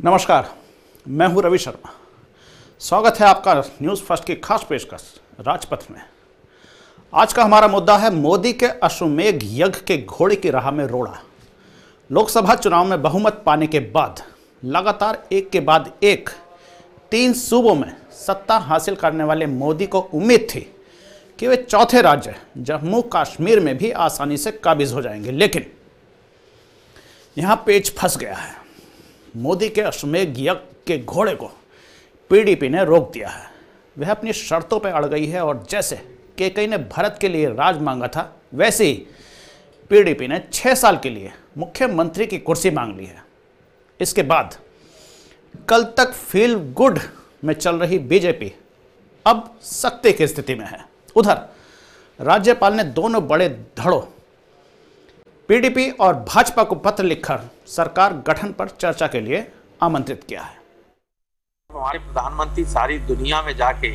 नमस्कार, मैं हूं रवि शर्मा। स्वागत है आपका न्यूज़ फर्स्ट की खास पेशकश राजपथ में। आज का हमारा मुद्दा है मोदी के अश्वमेध यज्ञ के घोड़े की राह में रोड़ा। लोकसभा चुनाव में बहुमत पाने के बाद लगातार एक के बाद एक 3 सूबों में सत्ता हासिल करने वाले मोदी को उम्मीद थी कि वे चौथे राज्य जम्मू कश्मीर में भी आसानी से काबिज हो जाएंगे, लेकिन यहां पेच फंस गया है। मोदी के अश्वमेध यज्ञ के घोड़े को पीडीपी ने रोक दिया है। वह अपनी शर्तों पर अड़ गई है और जैसे केकई ने भारत के लिए राज मांगा था, वैसे ही पीडीपी ने 6 साल के लिए मुख्यमंत्री की कुर्सी मांग ली है। इसके बाद कल तक फील गुड में चल रही बीजेपी अब सख्ती की स्थिति में है। उधर राज्यपाल ने दोनों बड़े धड़ों पीडीपी और भाजपा को पत्र लिखकर सरकार गठन पर चर्चा के लिए आमंत्रित किया है। हमारे प्रधानमंत्री सारी दुनिया में जाके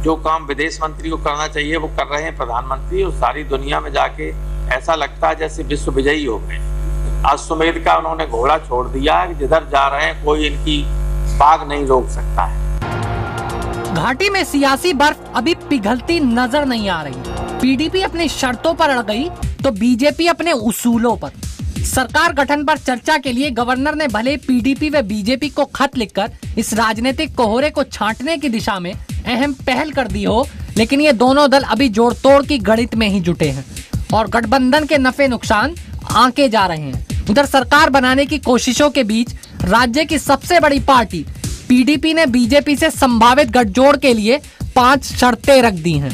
जो काम विदेश मंत्री को करना चाहिए वो कर रहे हैं प्रधानमंत्री, और सारी दुनिया में जाके ऐसा लगता है जैसे विश्व विजयी हो गए। अश्वमेध का उन्होंने घोड़ा छोड़ दिया है, जिधर जा रहे हैं कोई इनकी बाग नहीं रोक सकता है। घाटी में सियासी बर्फ अभी पिघलती नजर नहीं आ रही। पीडीपी अपनी शर्तों पर अड़ गई तो बीजेपी अपने उसूलों पर। सरकार गठन पर चर्चा के लिए गवर्नर ने भले पीडीपी व बीजेपी को खत लिखकर इस राजनीतिक कोहरे को छांटने की दिशा में अहम पहल कर दी हो, लेकिन ये दोनों दल अभी जोड़ तोड़ की गणित में ही जुटे हैं और गठबंधन के नफे नुकसान आंके जा रहे हैं। उधर सरकार बनाने की कोशिशों के बीच राज्य की सबसे बड़ी पार्टी पीडीपी ने बीजेपी से संभावित गठजोड़ के लिए 5 शर्तें रख दी हैं।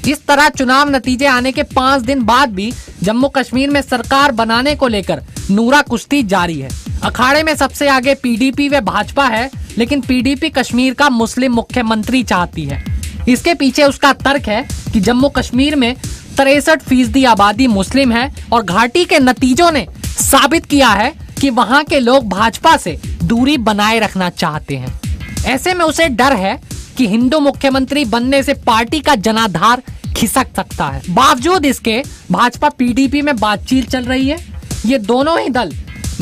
इस तरह चुनाव नतीजे आने के 5 दिन बाद भी जम्मू कश्मीर में सरकार बनाने को लेकर नूरा कुश्ती जारी है। अखाड़े में सबसे आगे पीडीपी व भाजपा है, लेकिन पीडीपी कश्मीर का मुस्लिम मुख्यमंत्री चाहती है। इसके पीछे उसका तर्क है कि जम्मू कश्मीर में 63% आबादी मुस्लिम है और घाटी के नतीजों ने साबित किया है कि वहां के लोग भाजपा से दूरी बनाए रखना चाहते हैं। ऐसे में उसे डर है कि हिंदू मुख्यमंत्री बनने से पार्टी का जनाधार खिसक सकता है। बावजूद इसके भाजपा पीडीपी में बातचीत चल रही है। ये दोनों ही दल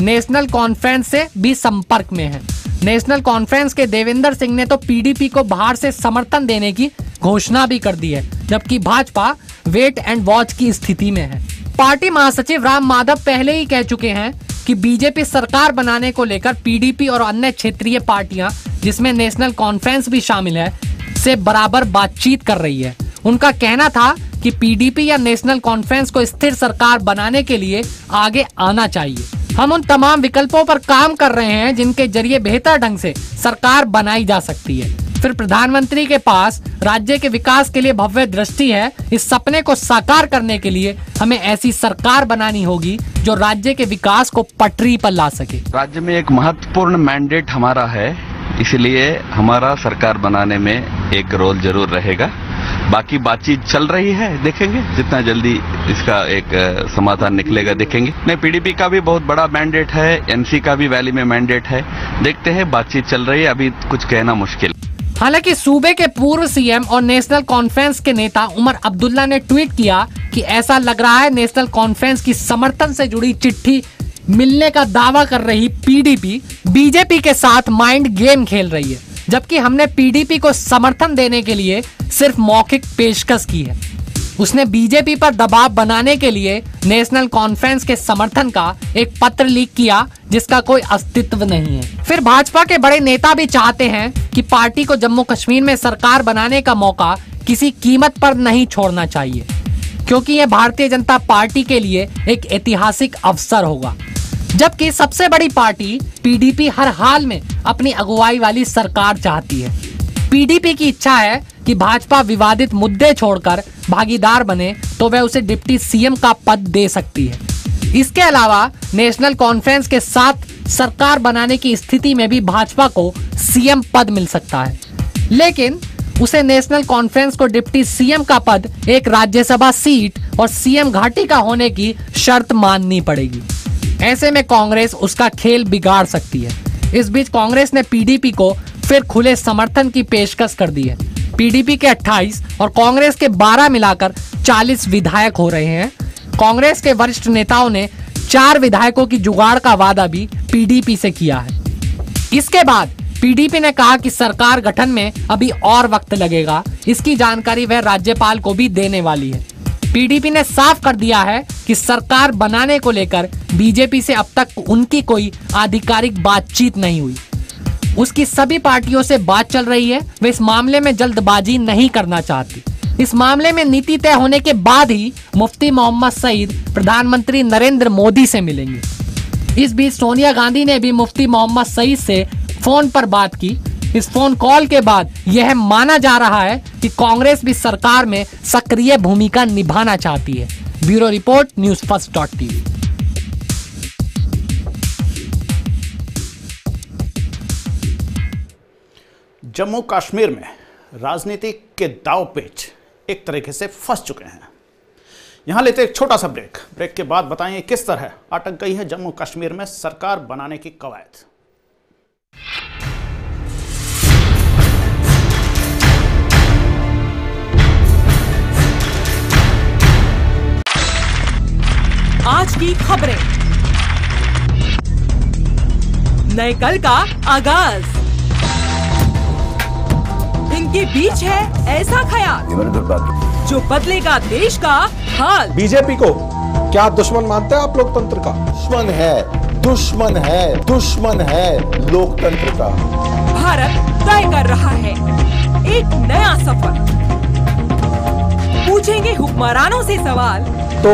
नेशनल कॉन्फ्रेंस से भी संपर्क में है। नेशनल कॉन्फ्रेंस के देवेंद्र सिंह ने तो पीडीपी को बाहर से समर्थन देने की घोषणा भी कर दी है, जबकि भाजपा वेट एंड वॉच की स्थिति में है। पार्टी महासचिव राम माधव पहले ही कह चुके हैं कि बीजेपी सरकार बनाने को लेकर पीडीपी और अन्य क्षेत्रीय पार्टियां, जिसमें नेशनल कॉन्फ्रेंस भी शामिल है, से बराबर बातचीत कर रही है। उनका कहना था कि पीडीपी या नेशनल कॉन्फ्रेंस को स्थिर सरकार बनाने के लिए आगे आना चाहिए। हम उन तमाम विकल्पों पर काम कर रहे हैं जिनके जरिए बेहतर ढंग से सरकार बनाई जा सकती है। फिर प्रधानमंत्री के पास राज्य के विकास के लिए भव्य दृष्टि है। इस सपने को साकार करने के लिए हमें ऐसी सरकार बनानी होगी जो राज्य के विकास को पटरी पर ला सके। राज्य में एक महत्वपूर्ण मैंडेट हमारा है, इसलिए हमारा सरकार बनाने में एक रोल जरूर रहेगा। बाकी बातचीत चल रही है, देखेंगे जितना जल्दी इसका एक समाधान निकलेगा देखेंगे। नहीं, पीडीपी का भी बहुत बड़ा मैंडेट है, एनसी का भी वैली में मैंडेट है। देखते हैं, बातचीत चल रही है, अभी कुछ कहना मुश्किल। हालांकि सूबे के पूर्व सीएम और नेशनल कॉन्फ्रेंस के नेता उमर अब्दुल्ला ने ट्वीट किया कि ऐसा लग रहा है नेशनल कॉन्फ्रेंस की समर्थन से जुड़ी चिट्ठी मिलने का दावा कर रही पीडीपी बीजेपी के साथ माइंड गेम खेल रही है, जबकि हमने पीडीपी को समर्थन देने के लिए सिर्फ मौखिक पेशकश की है। उसने बीजेपी पर दबाव बनाने के लिए नेशनल कॉन्फ्रेंस के समर्थन का एक पत्र लीक किया जिसका कोई अस्तित्व नहीं है। फिर भाजपा के बड़े नेता भी चाहते हैं कि पार्टी को जम्मू कश्मीर में सरकार बनाने का मौका किसी कीमत पर नहीं छोड़ना चाहिए, क्योंकि यह भारतीय जनता पार्टी के लिए एक ऐतिहासिक अवसर होगा। जबकि सबसे बड़ी पार्टी पीडीपी हर हाल में अपनी अगुवाई वाली सरकार चाहती है। पीडीपी की इच्छा है कि भाजपा विवादित मुद्दे छोड़कर भागीदार बने तो वह उसे डिप्टी सीएम का पद दे सकती है। इसके अलावा नेशनल कॉन्फ्रेंस के साथ सरकार बनाने की स्थिति में भी भाजपा को सीएम पद मिल सकता है, लेकिन उसे नेशनल कॉन्फ्रेंस को डिप्टी सीएम का पद, एक राज्यसभा सीट और सीएम घाटी का होने की शर्त माननी पड़ेगी। ऐसे में कांग्रेस उसका खेल बिगाड़ सकती है। इस बीच कांग्रेस ने पीडीपी को फिर खुले समर्थन की पेशकश कर दी है। पीडीपी के 28 और कांग्रेस के 12 मिलाकर 40 विधायक हो रहे हैं। कांग्रेस के वरिष्ठ नेताओं ने 4 विधायकों की जुगाड़ का वादा भी पीडीपी से किया है। इसके बाद पीडीपी ने कहा कि सरकार गठन में अभी और वक्त लगेगा। इसकी जानकारी वह राज्यपाल को भी देने वाली है। पीडीपी ने साफ कर दिया है कि सरकार बनाने को लेकर बीजेपी से अब तक उनकी कोई आधिकारिक बातचीत नहीं हुई। उसकी सभी पार्टियों से बात चल रही है। वे इस मामले में जल्दबाजी नहीं करना चाहती। इस मामले में नीति तय होने के बाद ही मुफ्ती मोहम्मद सईद प्रधानमंत्री नरेंद्र मोदी से मिलेंगे। इस बीच सोनिया गांधी ने भी मुफ्ती मोहम्मद सईद से फोन पर बात की। इस फोन कॉल के बाद यह माना जा रहा है कि कांग्रेस भी सरकार में सक्रिय भूमिका निभाना चाहती है। Bureau report, newsfirst.tv। Jammu Kashmir में राजनीति के दांव पेच एक तरीके से फंस चुके हैं। यहां लेते एक छोटा सा ब्रेक के बाद बताएंगे किस तरह अटक गई है जम्मू कश्मीर में सरकार बनाने की कवायद। आज की खबरें, नए कल का आगाज, इनके बीच है ऐसा ख्याल जो बदलेगा देश का हाल। बीजेपी को क्या दुश्मन मानते हैं आप लोकतंत्र का? दुश्मन है, दुश्मन है, दुश्मन है लोकतंत्र का। भारत तय कर रहा है एक नया सफर। पूछेंगे हुक्मरानों से सवाल। तो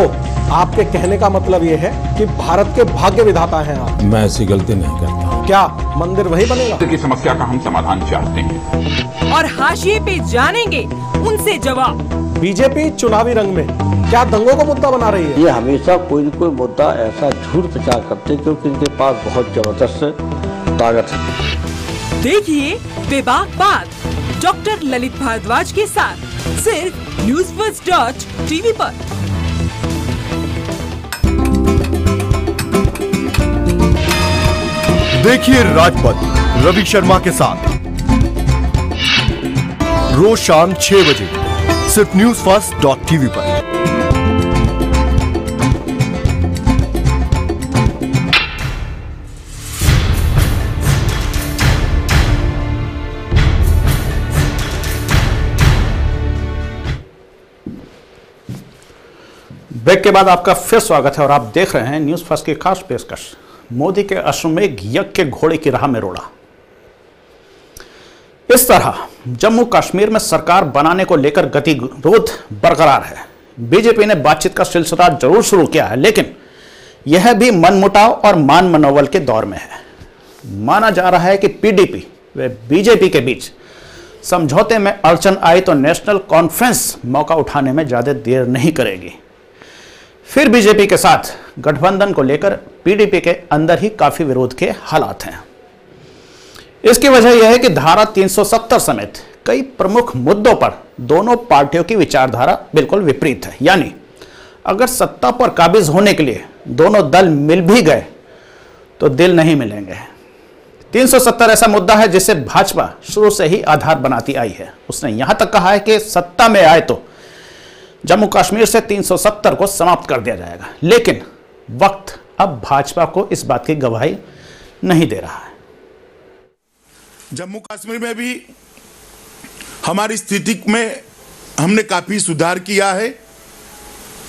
आपके कहने का मतलब ये है कि भारत के भाग्य विधाता हैं आप? मैं ऐसी गलती नहीं करता। क्या मंदिर वही बनेगा? की समस्या का हम समाधान चाहते हैं और हाशिए पे जानेंगे उनसे जवाब। बीजेपी चुनावी रंग में क्या दंगों को मुद्दा बना रही है? ये हमेशा कोई न कोई मुद्दा ऐसा झूठ प्रचार करते हैं क्योंकि इनके पास बहुत जबरदस्त ताकत है। देखिए बेबाक बात डॉक्टर ललित भारद्वाज के साथ सिर्फ newsfirst.tv पर। देखिए राजपथ रवि शर्मा के साथ रोज शाम 6 बजे सिर्फ newsfirst.tv पर। ब्रेक के बाद आपका फिर स्वागत है और आप देख रहे हैं न्यूज फर्स्ट की खास पेशकश। मोदी के अश्वमेध यज्ञ के घोड़े की राह में रोड़ा। इस तरह जम्मू कश्मीर में सरकार बनाने को लेकर गतिरोध बरकरार है। बीजेपी ने बातचीत का सिलसिला जरूर शुरू किया है, लेकिन यह भी मनमुटाव और मान मनोबल के दौर में है। माना जा रहा है कि पीडीपी व बीजेपी के बीच समझौते में अड़चन आई तो नेशनल कॉन्फ्रेंस मौका उठाने में ज्यादा देर नहीं करेगी। फिर बीजेपी के साथ गठबंधन को लेकर पीडीपी के अंदर ही काफी विरोध के हालात हैं। इसकी वजह यह है कि धारा 370 समेत कई प्रमुख मुद्दों पर दोनों पार्टियों की विचारधारा बिल्कुल विपरीत है। यानी अगर सत्ता पर काबिज होने के लिए दोनों दल मिल भी गए तो दिल नहीं मिलेंगे। 370 ऐसा मुद्दा है जिसे भाजपा शुरू से ही आधार बनाती आई है। उसने यहां तक कहा है कि सत्ता में आए तो जम्मू कश्मीर से 370 को समाप्त कर दिया जाएगा, लेकिन वक्त अब भाजपा को इस बात की गवाही नहीं दे रहा है। जम्मू कश्मीर में भी हमारी स्थिति में हमने काफी सुधार किया है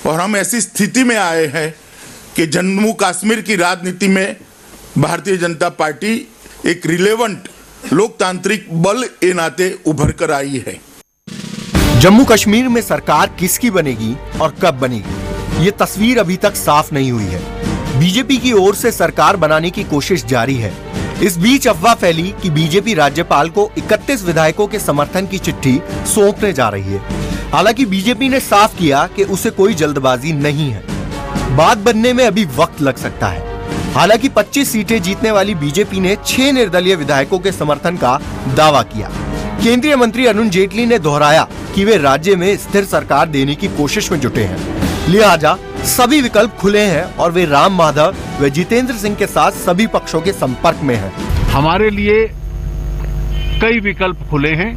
और हम ऐसी स्थिति में आए हैं कि जम्मू कश्मीर की राजनीति में भारतीय जनता पार्टी एक रिलेवेंट लोकतांत्रिक बल के नाते उभर कर आई है। जम्मू कश्मीर में सरकार किसकी बनेगी और कब बनेगी, ये तस्वीर अभी तक साफ नहीं हुई है। बीजेपी की ओर से सरकार बनाने की कोशिश जारी है। इस बीच अफवाह फैली कि बीजेपी राज्यपाल को 31 विधायकों के समर्थन की चिट्ठी सौंपने जा रही है। हालांकि बीजेपी ने साफ किया कि उसे कोई जल्दबाजी नहीं है, बात बनने में अभी वक्त लग सकता है। हालांकि 25 सीटें जीतने वाली बीजेपी ने 6 निर्दलीय विधायकों के समर्थन का दावा किया। केंद्रीय मंत्री अरुण जेटली ने दोहराया कि वे राज्य में स्थिर सरकार देने की कोशिश में जुटे हैं, लिहाजा सभी विकल्प खुले हैं और वे राम माधव व जितेंद्र सिंह के साथ सभी पक्षों के संपर्क में हैं। हमारे लिए कई विकल्प खुले हैं।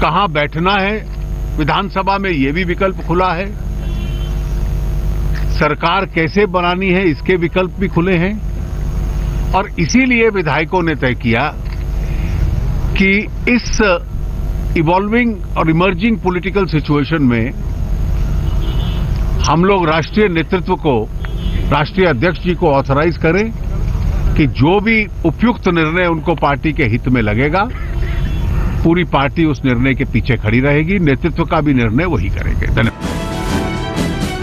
कहां बैठना है विधानसभा में, ये भी विकल्प खुला है। सरकार कैसे बनानी है इसके विकल्प भी खुले हैं। और इसीलिए विधायकों ने तय किया कि इस इवॉल्विंग और इमर्जिंग पॉलिटिकल सिचुएशन में हम लोग राष्ट्रीय नेतृत्व को, राष्ट्रीय अध्यक्ष जी को ऑथराइज करें कि जो भी उपयुक्त निर्णय उनको पार्टी के हित में लगेगा, पूरी पार्टी उस निर्णय के पीछे खड़ी रहेगी, नेतृत्व का भी निर्णय वही करेंगे। धन्यवाद।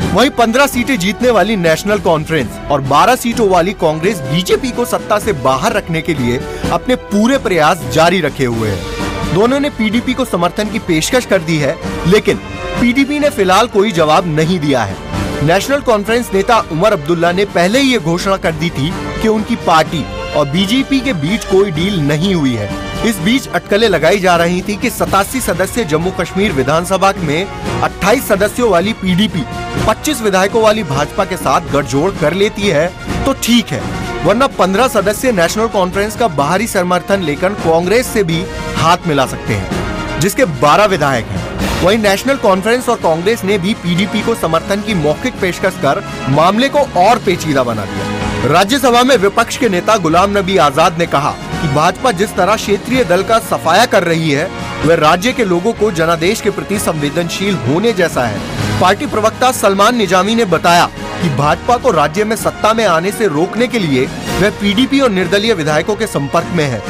वहीं 15 सीटें जीतने वाली नेशनल कॉन्फ्रेंस और 12 सीटों वाली कांग्रेस बीजेपी को सत्ता से बाहर रखने के लिए अपने पूरे प्रयास जारी रखे हुए हैं। दोनों ने पीडीपी को समर्थन की पेशकश कर दी है, लेकिन पीडीपी ने फिलहाल कोई जवाब नहीं दिया है। नेशनल कॉन्फ्रेंस नेता उमर अब्दुल्ला ने पहले ही ये घोषणा कर दी थी कि उनकी पार्टी और बीजेपी के बीच कोई डील नहीं हुई है। इस बीच अटकलें लगाई जा रही थी कि 87 सदस्य जम्मू कश्मीर विधानसभा में 28 सदस्यों वाली पीडीपी 25 विधायकों वाली भाजपा के साथ गठजोड़ कर लेती है तो ठीक है, वरना 15 सदस्य नेशनल कॉन्फ्रेंस का बाहरी समर्थन लेकर कांग्रेस से भी हाथ मिला सकते हैं, जिसके 12 विधायक हैं। वहीं नेशनल कॉन्फ्रेंस और कांग्रेस ने भी पीडीपी को समर्थन की मौखिक पेशकश कर मामले को और पेचीदा बना दिया। राज्यसभा में विपक्ष के नेता गुलाम नबी आजाद ने कहा कि भाजपा जिस तरह क्षेत्रीय दल का सफाया कर रही है, वह राज्य के लोगों को जनादेश के प्रति संवेदनशील होने जैसा है। पार्टी प्रवक्ता सलमान निजामी ने बताया कि भाजपा को राज्य में सत्ता में आने से रोकने के लिए वह पीडीपी और निर्दलीय विधायकों के संपर्क में है।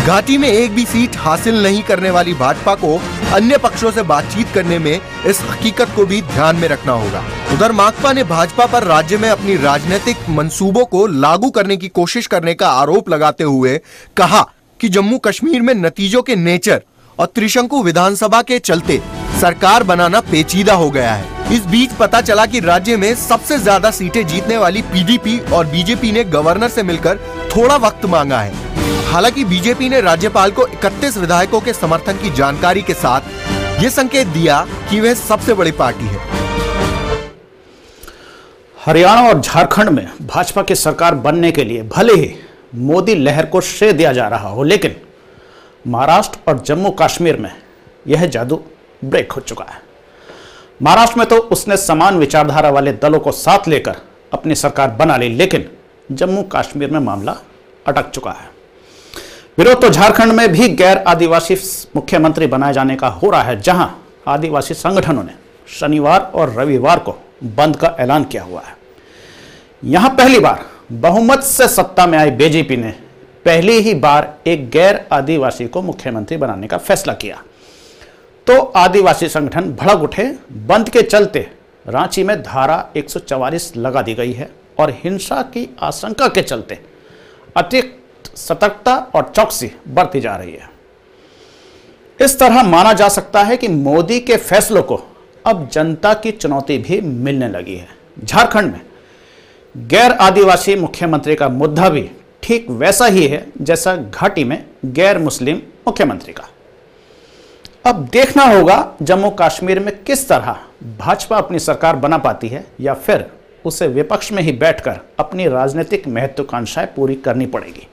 घाटी में एक भी सीट हासिल नहीं करने वाली भाजपा को अन्य पक्षों से बातचीत करने में इस हकीकत को भी ध्यान में रखना होगा। उधर माकपा ने भाजपा पर राज्य में अपनी राजनीतिक मंसूबों को लागू करने की कोशिश करने का आरोप लगाते हुए कहा कि जम्मू कश्मीर में नतीजों के नेचर और त्रिशंकु विधानसभा के चलते सरकार बनाना पेचीदा हो गया है। इस बीच पता चला कि राज्य में सबसे ज्यादा सीटें जीतने वाली पीडीपी और बीजेपी ने गवर्नर से मिलकर थोड़ा वक्त मांगा है। हालांकि बीजेपी ने राज्यपाल को 31 विधायकों के समर्थन की जानकारी के साथ ये संकेत दिया कि वह सबसे बड़ी पार्टी है। हरियाणा और झारखंड में भाजपा की सरकार बनने के लिए भले ही मोदी लहर को श्रेय दिया जा रहा हो, लेकिन महाराष्ट्र और जम्मू कश्मीर में यह जादू ब्रेक हो चुका है। महाराष्ट्र में तो उसने समान विचारधारा वाले दलों को साथ लेकर अपनी सरकार बना ली, लेकिन जम्मू कश्मीर में मामला अटक चुका है। विरोध तो झारखंड में भी गैर आदिवासी मुख्यमंत्री बनाए जाने का हो रहा है, जहां आदिवासी संगठनों ने शनिवार और रविवार को बंद का ऐलान किया हुआ है। यहां पहली बार बहुमत से सत्ता में आई बीजेपी ने पहली ही बार एक गैर आदिवासी को मुख्यमंत्री बनाने का फैसला किया, तो आदिवासी संगठन भड़क उठे। बंद के चलते रांची में धारा 144 लगा दी गई है और हिंसा की आशंका के चलते अतिरिक्त सतर्कता और चौकसी बरती जा रही है। इस तरह माना जा सकता है कि मोदी के फैसलों को अब जनता की चुनौती भी मिलने लगी है। झारखंड में गैर आदिवासी मुख्यमंत्री का मुद्दा भी ठीक वैसा ही है जैसा घाटी में गैर मुस्लिम मुख्यमंत्री का। अब देखना होगा जम्मू कश्मीर में किस तरह भाजपा अपनी सरकार बना पाती है, या फिर उसे विपक्ष में ही बैठकर अपनी राजनीतिक महत्वाकांक्षाएं पूरी करनी पड़ेगी।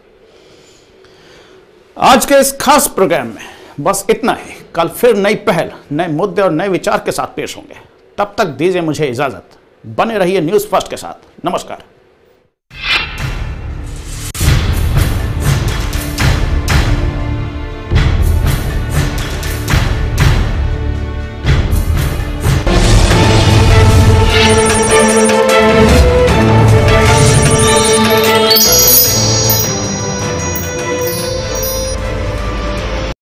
आज के इस खास प्रोग्राम में बस इतना ही। कल फिर नई पहल, नए मुद्दे और नए विचार के साथ पेश होंगे। तब तक दीजिए मुझे इजाजत। बने रहिए न्यूज़ फर्स्ट के साथ। नमस्कार।